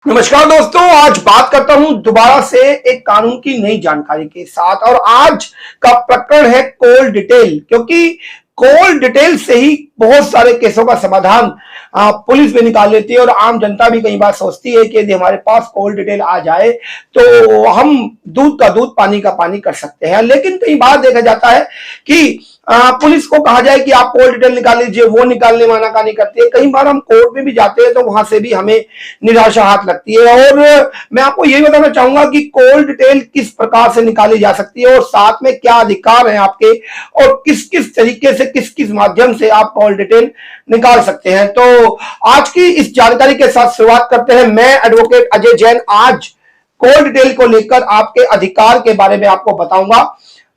नमस्कार दोस्तों, आज बात करता हूं दोबारा से एक कानून की नई जानकारी के साथ। और आज का प्रकरण है कॉल डिटेल, क्योंकि कॉल डिटेल से ही बहुत सारे केसों का समाधान पुलिस भी निकाल लेती है और आम जनता भी कई बार सोचती है कि यदि हमारे पास कॉल डिटेल आ जाए तो हम दूध का दूध पानी का पानी कर सकते हैं। लेकिन कई बार देखा जाता है कि पुलिस को कहा जाए कि आप कॉल डिटेल निकाल लीजिए, वो निकालने में आनाकानी करती है। कई बार हम कोर्ट में भी जाते हैं तो वहां से भी हमें निराशा हाथ लगती है। और मैं आपको यही बताना चाहूंगा कि कॉल डिटेल किस प्रकार से निकाली जा सकती है और साथ में क्या अधिकार हैं आपके, और किस किस तरीके से किस किस माध्यम से आप कॉल डिटेल निकाल सकते हैं। तो आज की इस जानकारी के साथ शुरुआत करते हैं। मैं एडवोकेट अजय जैन आज कॉल डिटेल को लेकर आपके अधिकार के बारे में आपको बताऊंगा।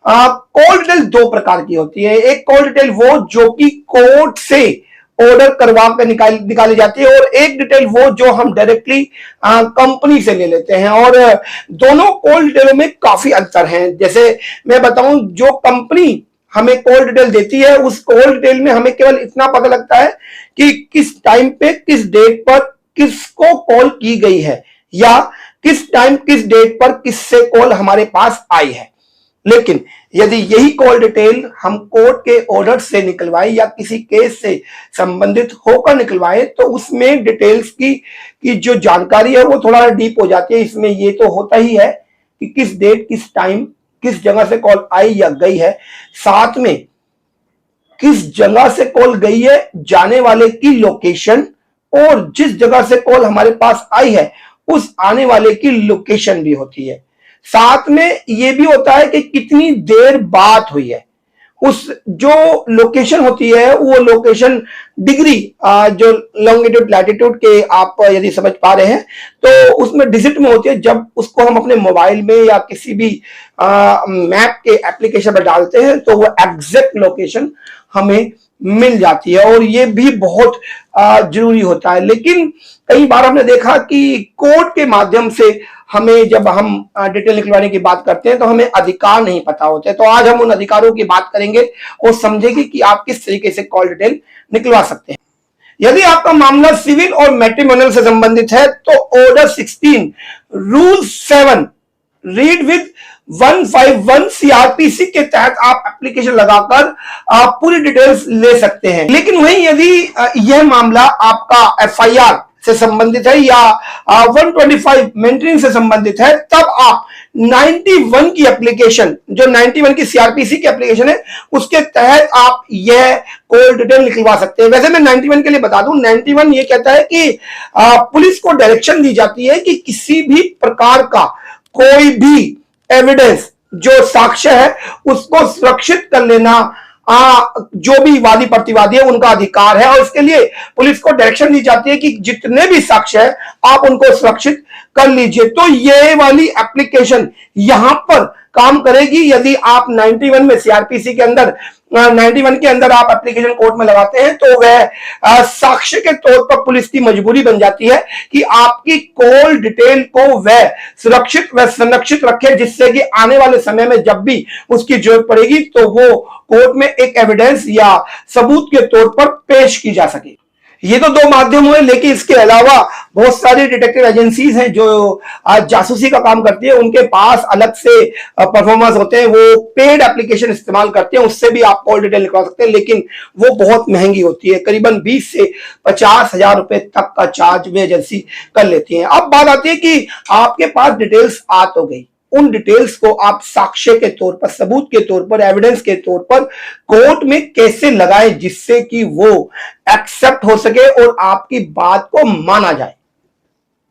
कॉल डिटेल दो प्रकार की होती है। एक कॉल डिटेल वो जो कि कोर्ट से ऑर्डर करवा कर निकाली जाती है, और एक डिटेल वो जो हम डायरेक्टली कंपनी से ले लेते हैं। और दोनों कॉल डिटेलों में काफी अंतर है। जैसे मैं बताऊं, जो कंपनी हमें कॉल डिटेल देती है उस कॉल डिटेल में हमें केवल इतना पता लगता है कि किस टाइम पे किस डेट पर किसको कॉल की गई है, या किस टाइम किस डेट पर किससे कॉल हमारे पास आई है। लेकिन यदि यही कॉल डिटेल हम कोर्ट के ऑर्डर से निकलवाए या किसी केस से संबंधित होकर निकलवाए तो उसमें डिटेल्स की जो जानकारी है वो थोड़ा डीप हो जाती है। इसमें ये तो होता ही है कि किस डेट किस टाइम किस जगह से कॉल आई या गई है, साथ में किस जगह से कॉल गई है, जाने वाले की लोकेशन, और जिस जगह से कॉल हमारे पास आई है उस आने वाले की लोकेशन भी होती है। साथ में यह भी होता है कि कितनी देर बात हुई है। उस जो लोकेशन होती है वो लोकेशन डिग्री, जो लॉन्गिट्यूड लैटिट्यूड के आप यदि समझ पा रहे हैं तो उसमें डिजिट में होती है। जब उसको हम अपने मोबाइल में या किसी भी मैप के एप्लीकेशन पर डालते हैं तो वो एग्जैक्ट लोकेशन हमें मिल जाती है, और ये भी बहुत जरूरी होता है। लेकिन कई बार हमने देखा कि कोर्ट के माध्यम से हमें जब हम डिटेल निकलवाने की बात करते हैं तो हमें अधिकार नहीं पता होते। तो आज हम उन अधिकारों की बात करेंगे और समझेंगे कि आप किस तरीके से कॉल डिटेल निकलवा सकते हैं। यदि आपका मामला सिविल और मैट्रिमोनियल से संबंधित है तो order 16 rule 7 read with 151 CrPC के तहत आप एप्लीकेशन लगाकर आप पूरी डिटेल्स ले सकते हैं। लेकिन वहीं यदि यह मामला आपका एफआईआर से संबंधित है या 125 मेंटेनेंस से संबंधित है, तब आप 91 की एप्लीकेशन, जो 91 की सीआरपीसी की एप्लीकेशन है, उसके तहत आप यह कॉल डिटेल निकलवा सकते हैं। वैसे मैं 91 के लिए बता दूं, 91 ये कहता है कि पुलिस को डायरेक्शन दी जाती है कि किसी भी प्रकार का कोई भी एविडेंस जो साक्ष्य है उसको सुरक्षित कर लेना जो भी वादी प्रतिवादी है उनका अधिकार है। और इसके लिए पुलिस को डायरेक्शन दी जाती है कि जितने भी साक्ष्य है आप उनको सुरक्षित कर लीजिए। तो ये वाली एप्लीकेशन यहां पर काम करेगी यदि आप 91 में सीआरपीसी के अंदर 91 के अंदर आप एप्लीकेशन कोर्ट में लगाते हैं तो वह साक्ष्य के तौर पर पुलिस की मजबूरी बन जाती है कि आपकी कॉल डिटेल को वह सुरक्षित व संरक्षित रखे, जिससे कि आने वाले समय में जब भी उसकी जरूरत पड़ेगी तो वो कोर्ट में एक एविडेंस या सबूत के तौर पर पेश की जा सके। ये तो दो माध्यम हुए, लेकिन इसके अलावा बहुत सारी डिटेक्टिव एजेंसीज हैं जो जासूसी का काम करती है। उनके पास अलग से परफॉर्मेंस होते हैं, वो पेड एप्लीकेशन इस्तेमाल करते हैं, उससे भी आप कॉल डिटेल निकलवा सकते हैं। लेकिन वो बहुत महंगी होती है, करीबन 20 से 50 हजार रुपए तक का चार्ज वे एजेंसी कर लेती है। अब बात आती है कि आपके पास डिटेल्स आ तो गई, उन डिटेल्स को आप साक्ष्य के तौर पर, सबूत के तौर पर, एविडेंस के तौर पर कोर्ट में कैसे लगाएं जिससे कि वो एक्सेप्ट हो सके और आपकी बात को माना जाए।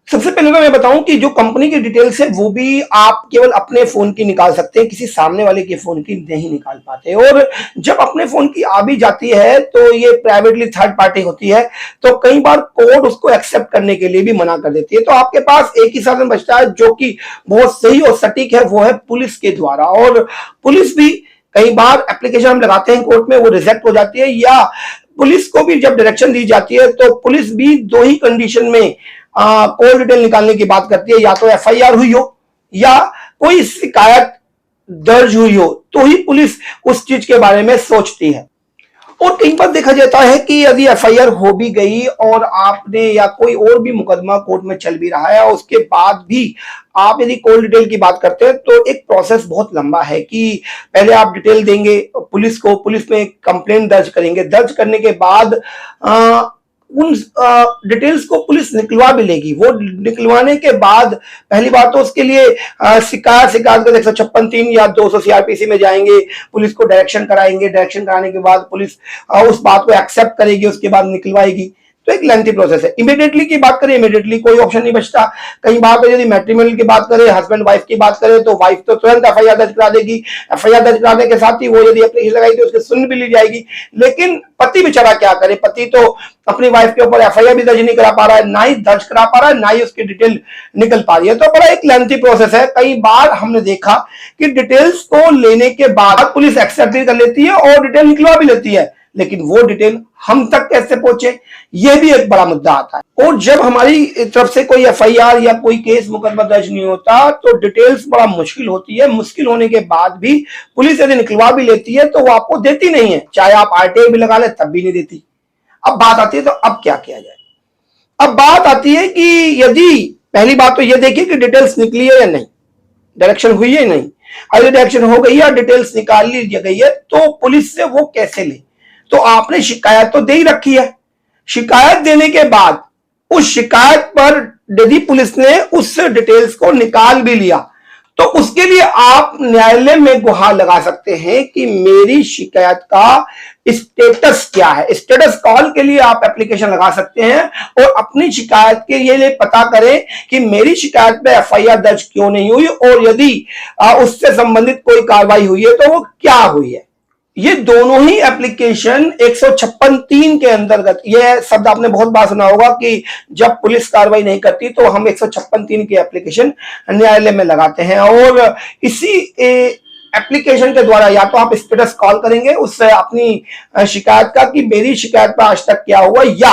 सबसे पहले तो मैं बताऊं कि जो कंपनी की डिटेल्स है वो भी आप केवल अपने फोन की निकाल सकते हैं, किसी सामने वाले के फोन की नहीं निकाल पाते। और जब अपने फोन की आ भी जाती है तो ये प्राइवेटली थर्ड पार्टी होती है, तो कई बार कोर्ट उसको एक्सेप्ट करने के लिए भी मना कर देती है। तो आपके पास एक ही साधन बचता है जो कि बहुत सही और सटीक है, वो है पुलिस के द्वारा। और पुलिस भी कई बार एप्लीकेशन हम लगाते हैं कोर्ट में, वो रिजेक्ट हो जाती है, या पुलिस को भी जब डायरेक्शन दी जाती है तो पुलिस भी दो ही कंडीशन में कॉल डिटेल निकालने की बात करती है, या तो एफआईआर हुई हो या कोई शिकायत दर्ज हुई हो, तो ही पुलिस उस चीज के बारे में सोचती है। और कई बार देखा जाता है कि यदि एफआईआर हो भी गई और आपने या कोई और भी मुकदमा कोर्ट में चल भी रहा है और उसके बाद भी आप यदि कॉल डिटेल की बात करते हैं तो एक प्रोसेस बहुत लंबा है कि पहले आप डिटेल देंगे पुलिस को, पुलिस में कंप्लेंट दर्ज करेंगे, दर्ज करने के बाद उन डिटेल्स को पुलिस निकलवा भी लेगी। वो निकलवाने के बाद पहली बात तो उसके लिए शिकायत का 156(3) या 200 सीआरपीसी में जाएंगे, पुलिस को डायरेक्शन कराएंगे, डायरेक्शन कराने के बाद पुलिस उस बात को एक्सेप्ट करेगी, उसके बाद निकलवाएगी। तो एक लेंथी प्रोसेस है। इमीडिएटली की बात करें, इमीडिएटली कोई ऑप्शन नहीं बचता। कई बार तो यदि मैट्रिमोनियल की बात करें, हस्बैंड वाइफ की बात करें, तो वाइफ तो तुरंत एफआईआर दर्ज करा देगी। एफआईआर दर्ज कराने के साथ ही वो यदि एप्लीकेशन लगाई तो उसकी सुन भी ली जाएगी। लेकिन पति बेचारा क्या करे, पति तो अपनी वाइफ के ऊपर एफआईआर भी दर्ज नहीं करा पा रहा है, ना ही दर्ज करा पा रहा है, ना ही उसकी डिटेल निकल पा रही है। तो बड़ा एक लेंथी प्रोसेस है। कई बार हमने देखा कि डिटेल्स को लेने के बाद पुलिस एक्सेप्ट भी कर लेती है और डिटेल निकलवा भी लेती है, लेकिन वो डिटेल हम तक कैसे पहुंचे, यह भी एक बड़ा मुद्दा आता है। और जब हमारी तरफ से कोई एफआईआर या कोई केस मुकदमा दर्ज नहीं होता तो डिटेल्स बड़ा मुश्किल होती है। मुश्किल होने के बाद भी पुलिस यदि निकलवा भी लेती है तो वो आपको देती नहीं है, चाहे आप आरटीआई भी लगा ले तब भी नहीं देती। अब बात आती है तो अब क्या किया जाए। अब बात आती है कि यदि पहली बात तो यह देखिए कि डिटेल्स निकली है या नहीं, डायरेक्शन हुई है नहीं। अगर डायरेक्शन हो गई है, डिटेल्स निकाल ली गई है, तो पुलिस से वो कैसे ले। तो आपने शिकायत तो दे ही रखी है, शिकायत देने के बाद उस शिकायत पर यदि पुलिस ने उस डिटेल्स को निकाल भी लिया तो उसके लिए आप न्यायालय में गुहार लगा सकते हैं कि मेरी शिकायत का स्टेटस क्या है। स्टेटस कॉल के लिए आप एप्लीकेशन लगा सकते हैं और अपनी शिकायत के लिए पता करें कि मेरी शिकायत पे एफआईआर दर्ज क्यों नहीं हुई और यदि उससे संबंधित कोई कार्रवाई हुई है तो वो क्या हुई है। ये दोनों ही एप्लीकेशन 156(3) के अंतर्गत, यह शब्द आपने बहुत बार सुना होगा कि जब पुलिस कार्रवाई नहीं करती तो हम 156(3) की एप्लीकेशन न्यायालय में लगाते हैं। और इसी एप्लीकेशन के द्वारा या तो आप स्टेटस कॉल करेंगे उससे अपनी शिकायत का कि मेरी शिकायत पर आज तक क्या हुआ, या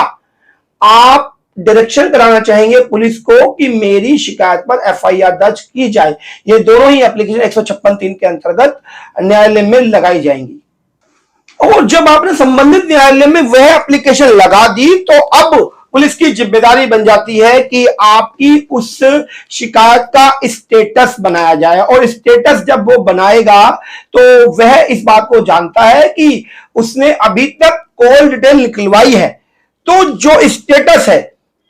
आप डायरेक्शन कराना चाहेंगे पुलिस को कि मेरी शिकायत पर एफआईआर दर्ज की जाए। ये दोनों ही एप्लीकेशन 156(3) के अंतर्गत न्यायालय में लगाई जाएंगी। और जब आपने संबंधित न्यायालय में वह एप्लीकेशन लगा दी तो अब पुलिस की जिम्मेदारी बन जाती है कि आपकी उस शिकायत का स्टेटस बनाया जाए। और स्टेटस जब वो बनाएगा तो वह इस बात को जानता है कि उसने अभी तक कॉल डिटेल निकलवाई है, तो जो स्टेटस है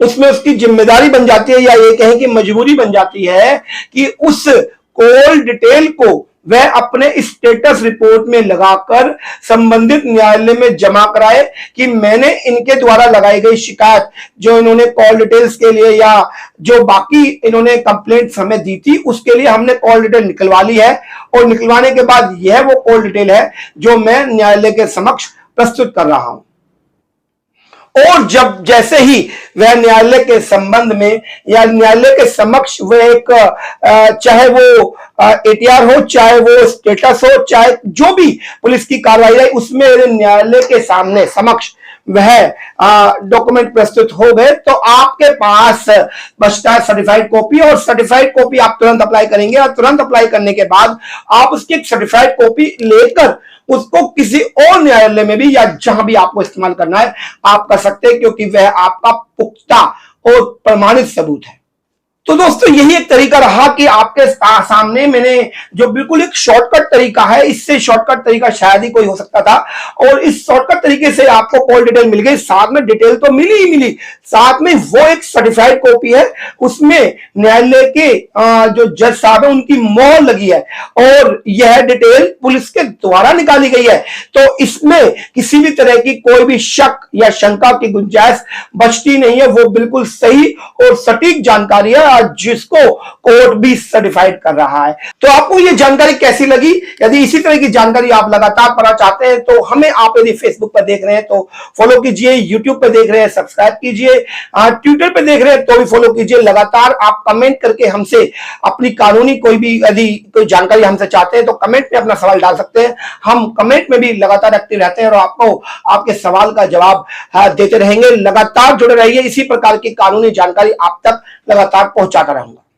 उसमें उसकी जिम्मेदारी बन जाती है, या ये कहें कि मजबूरी बन जाती है कि उस कॉल डिटेल को वह अपने स्टेटस रिपोर्ट में लगाकर संबंधित न्यायालय में जमा कराए कि मैंने इनके द्वारा लगाई गई शिकायत, जो इन्होंने कॉल डिटेल्स के लिए या जो बाकी इन्होंने कंप्लेंट हमें दी थी उसके लिए हमने कॉल डिटेल निकलवा ली है और निकलवाने के बाद यह वो कॉल डिटेल है जो मैं न्यायालय के समक्ष प्रस्तुत कर रहा हूं। और जब जैसे ही वह न्यायालय के संबंध में या न्यायालय के समक्ष वह एक चाहे वो एटीआर हो, चाहे वो स्टेटस हो, चाहे जो भी पुलिस की कार्रवाई रही, उसमें न्यायालय के सामने समक्ष वह डॉक्यूमेंट प्रस्तुत हो गए तो आपके पास बचता है सर्टिफाइड कॉपी। और सर्टिफाइड कॉपी आप तुरंत अप्लाई करेंगे और तुरंत अप्लाई करने के बाद आप उसकी एक सर्टिफाइड कॉपी लेकर उसको किसी और न्यायालय में भी या जहां भी आपको इस्तेमाल करना है आप कर सकते हैं, क्योंकि वह आपका पुख्ता और प्रमाणित सबूत है। तो दोस्तों यही एक तरीका रहा कि आपके सामने मैंने जो बिल्कुल एक शॉर्टकट तरीका है, इससे शॉर्टकट तरीका शायद ही कोई हो सकता था। और इस शॉर्टकट तरीके से आपको कॉल डिटेल मिल गई, साथ में डिटेल तो मिली ही मिली, साथ में वो एक सर्टिफाइड कॉपी है, उसमें न्यायालय के जो जज साहब है उनकी मोहर लगी है और यह डिटेल पुलिस के द्वारा निकाली गई है। तो इसमें किसी भी तरह की कोई भी शक या शंका की गुंजाइश बचती नहीं है। वो बिल्कुल सही और सटीक जानकारी है जिसको कोर्ट भी सर्टिफाइड कर रहा है। तो आपको ये जानकारी कैसी लगी? यदि इसी तरह की जानकारी आप लगातार पाना चाहते हैं तो हमें आप यदि फेसबुक पर देख रहे हैं तो फॉलो कीजिए, यूट्यूब पर देख रहे हैं सब्सक्राइब कीजिए, ट्विटर पर देख रहे हैं तो भी फॉलो कीजिए। लगातार आप कमेंट करके हमसे अपनी कानूनी कोई भी यदि कोई जानकारी हमसे चाहते हैं तो कमेंट में अपना सवाल डाल सकते हैं। हम कमेंट में भी लगातार एक्टिव रहते हैं और आपको आपके सवाल का जवाब देते रहेंगे। लगातार जुड़े रहिए, इसी प्रकार की कानूनी जानकारी आप तक लगातार पहुंचाता रहूंगा।